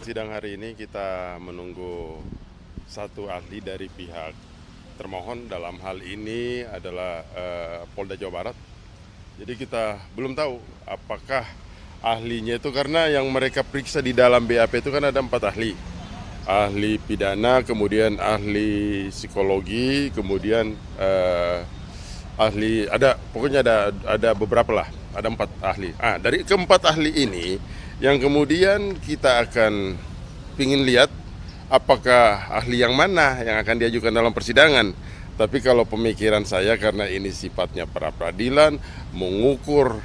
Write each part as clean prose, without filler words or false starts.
Sidang hari ini kita menunggu satu ahli dari pihak termohon, dalam hal ini adalah Polda Jawa Barat. Jadi kita belum tahu apakah ahlinya itu, karena yang mereka periksa di dalam BAP itu kan ada 4 ahli. Ahli pidana, kemudian ahli psikologi, kemudian ahli, pokoknya ada beberapa lah, ada 4 ahli. Dari keempat ahli ini yang kemudian kita akan ingin lihat apakah ahli yang mana yang akan diajukan dalam persidangan. Tapi kalau pemikiran saya, karena ini sifatnya pra peradilan, mengukur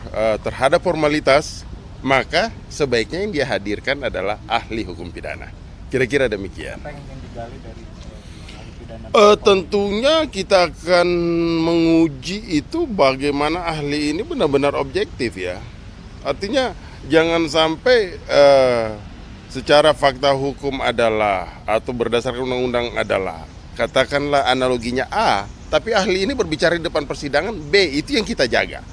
terhadap formalitas, maka sebaiknya yang dia hadirkan adalah ahli hukum pidana. Kira-kira demikian. Apa yang digali dari ahli pidana? Tentunya kita akan menguji itu bagaimana ahli ini benar-benar objektif ya. Artinya jangan sampai secara fakta hukum adalah, atau berdasarkan undang-undang adalah, katakanlah analoginya A, tapi ahli ini berbicara di depan persidangan B, itu yang kita jaga.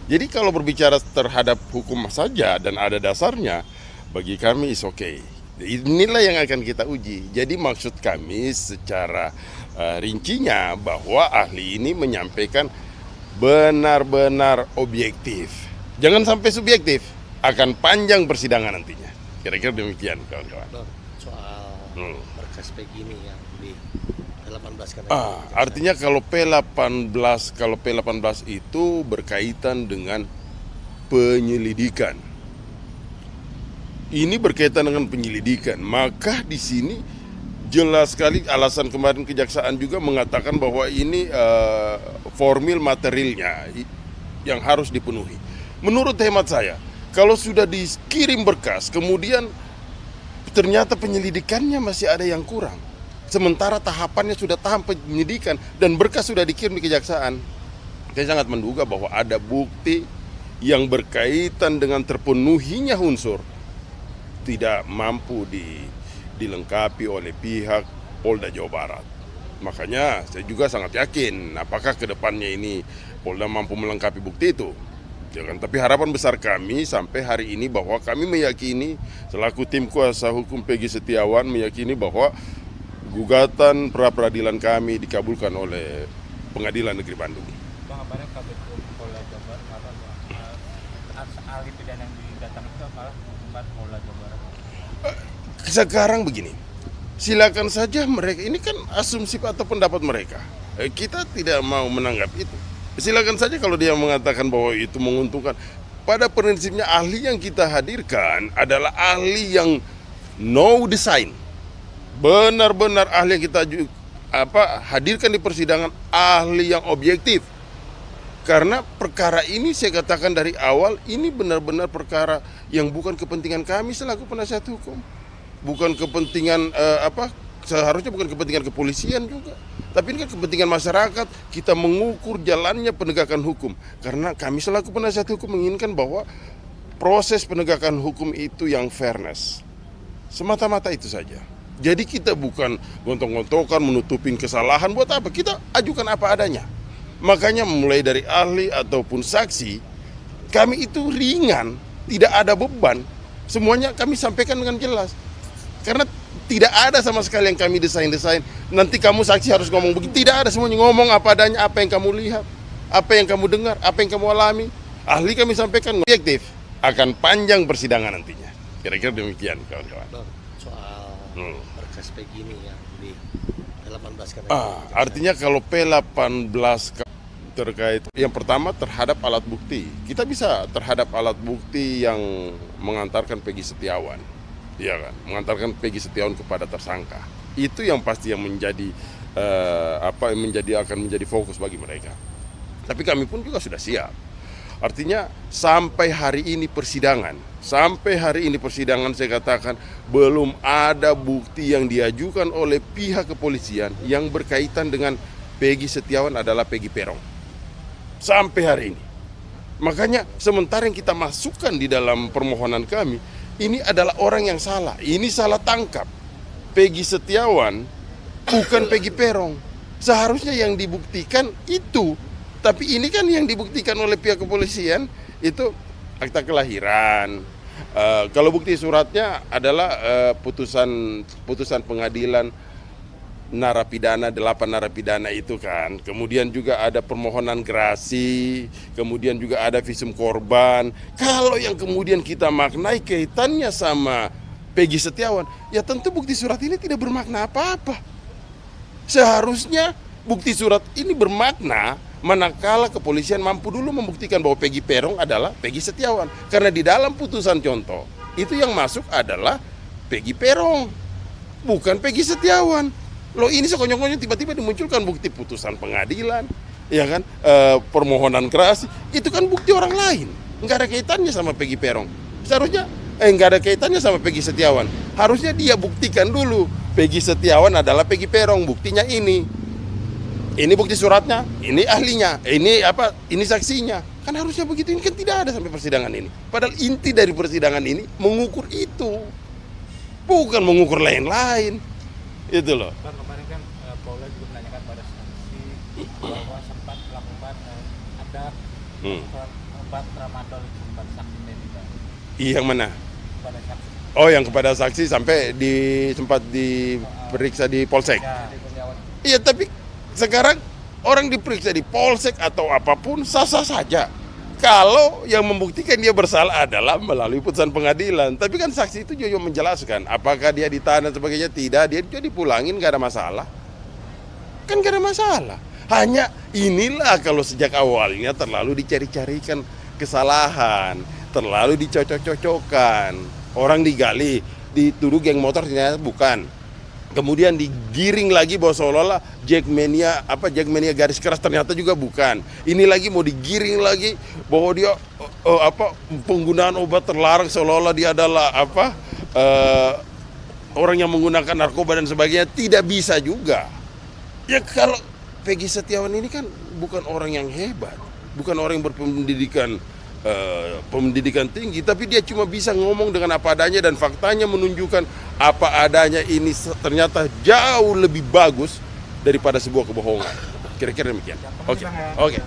Jadi kalau berbicara terhadap hukum saja dan ada dasarnya, bagi kami is okay. Inilah yang akan kita uji. Jadi maksud kami secara rincinya bahwa ahli ini menyampaikan benar-benar objektif. Jangan sampai subjektif, akan panjang persidangan nantinya. Kira-kira demikian kawan-kawan. Soal berkas PG ini yang di 18 kan. Artinya kalau P18 itu berkaitan dengan penyelidikan. Ini berkaitan dengan penyelidikan, maka di sini jelas sekali alasan kemarin kejaksaan juga mengatakan bahwa ini formil materialnya yang harus dipenuhi. Menurut hemat saya, kalau sudah dikirim berkas, kemudian ternyata penyelidikannya masih ada yang kurang, sementara tahapannya sudah tahap penyidikan dan berkas sudah dikirim di kejaksaan, saya sangat menduga bahwa ada bukti yang berkaitan dengan terpenuhinya unsur tidak mampu dilengkapi oleh pihak Polda Jawa Barat. Makanya saya juga sangat yakin apakah ke depannya ini Polda mampu melengkapi bukti itu. Ya kan? Tapi harapan besar kami sampai hari ini bahwa kami meyakini, selaku tim kuasa hukum Peggy Setiawan meyakini bahwa gugatan pra peradilan kami dikabulkan oleh Pengadilan Negeri Bandung. Bang, apa yang Kabit Polda Jawa Barat ahli pidana yang didatang itu malah tempat Polda Jawa Barat? Sekarang begini, silakan saja mereka, ini kan asumsi atau pendapat mereka. Kita tidak mau menanggap itu. Silakan saja kalau dia mengatakan bahwa itu menguntungkan. Pada prinsipnya ahli yang kita hadirkan adalah ahli yang no design. Benar-benar ahli yang kita hadirkan di persidangan, ahli yang objektif. Karena perkara ini saya katakan dari awal, ini benar-benar perkara yang bukan kepentingan kami selaku penasihat hukum. Bukan kepentingan seharusnya bukan kepentingan kepolisian juga. Tapi ini kan kepentingan masyarakat, kita mengukur jalannya penegakan hukum. Karena kami selaku penasihat hukum menginginkan bahwa proses penegakan hukum itu yang fairness. Semata-mata itu saja. Jadi kita bukan gontok-gontokan, menutupin kesalahan, buat apa? Kita ajukan apa adanya. Makanya mulai dari ahli ataupun saksi, kami itu ringan, tidak ada beban. Semuanya kami sampaikan dengan jelas. Karena tidak ada sama sekali yang kami desain-desain. Nanti kamu saksi harus ngomong begitu. Tidak ada, semuanya ngomong apa adanya, apa yang kamu lihat, apa yang kamu dengar, apa yang kamu alami. Ahli kami sampaikan objektif. Akan panjang persidangan nantinya. Kira-kira demikian kawan-kawan. Soal berkas PG ini yang di 18 kan. Artinya kalau P18 terkait yang pertama terhadap alat bukti. Kita bisa terhadap alat bukti yang mengantarkan Peggy Setiawan. Iya kan, mengantarkan Peggy Setiawan kepada tersangka. Itu yang pasti yang menjadi akan menjadi fokus bagi mereka. Tapi kami pun juga sudah siap. Artinya sampai hari ini persidangan saya katakan belum ada bukti yang diajukan oleh pihak kepolisian yang berkaitan dengan Peggy Setiawan adalah Peggy Peron. Sampai hari ini. Makanya sementara yang kita masukkan di dalam permohonan kami, ini adalah orang yang salah. Ini salah tangkap. Peggy Setiawan bukan Peggy Peron. Seharusnya yang dibuktikan itu. Tapi ini kan yang dibuktikan oleh pihak kepolisian itu akta kelahiran, Kalau bukti suratnya adalah putusan pengadilan narapidana, 8 narapidana itu kan. Kemudian juga ada permohonan gerasi, kemudian juga ada visum korban. Kalau yang kemudian kita maknai kaitannya sama Peggy Setiawan, ya tentu bukti surat ini tidak bermakna apa-apa. Seharusnya bukti surat ini bermakna manakala kepolisian mampu dulu membuktikan bahwa Peggy Peron adalah Peggy Setiawan. Karena di dalam putusan contoh, itu yang masuk adalah Peggy Peron, bukan Peggy Setiawan. Loh ini sekonyong-konyong tiba-tiba dimunculkan bukti putusan pengadilan, ya kan, permohonan gerasi, itu kan bukti orang lain, nggak ada kaitannya sama Peggy Peron. Seharusnya nggak ada kaitannya sama Peggy Setiawan. Harusnya dia buktikan dulu Peggy Setiawan adalah Peggy Peron, buktinya ini bukti suratnya, ini ahlinya, ini saksinya. Kan harusnya begitu, ini kan tidak ada sampai persidangan ini. Padahal inti dari persidangan ini mengukur itu, bukan mengukur lain-lain. Itu loh. Bang, kemarin kan Polda juga menanyakan pada saksi bahwa sempat melakukan ada obat tramadol kepada saksi dan juga Yang mana? kepada saksi. Oh, yang kepada saksi sampai sempat diperiksa di Polsek. Ya, Iya, tapi sekarang orang diperiksa di Polsek atau apapun sah-sah saja. Kalau yang membuktikan dia bersalah adalah melalui putusan pengadilan. Tapi kan saksi itu juga menjelaskan apakah dia ditahan dan sebagainya. Tidak, dia juga dipulangin, gak ada masalah. Kan gak ada masalah. Hanya inilah kalau sejak awalnya terlalu dicari-carikan kesalahan, terlalu dicocok-cocokkan. Orang digali, dituduh geng motor ternyata bukan. Kemudian digiring lagi bahwa seolah-olah Jackmania garis keras, ternyata juga bukan. Ini lagi mau digiring lagi bahwa dia penggunaan obat terlarang, seolah-olah dia adalah orang yang menggunakan narkoba dan sebagainya. Tidak bisa juga. Ya kalau Peggy Setiawan ini kan bukan orang yang hebat, bukan orang yang berpendidikan pendidikan tinggi, tapi dia cuma bisa ngomong dengan apa adanya, dan faktanya menunjukkan apa adanya ini ternyata jauh lebih bagus daripada sebuah kebohongan. Kira-kira demikian. Oke.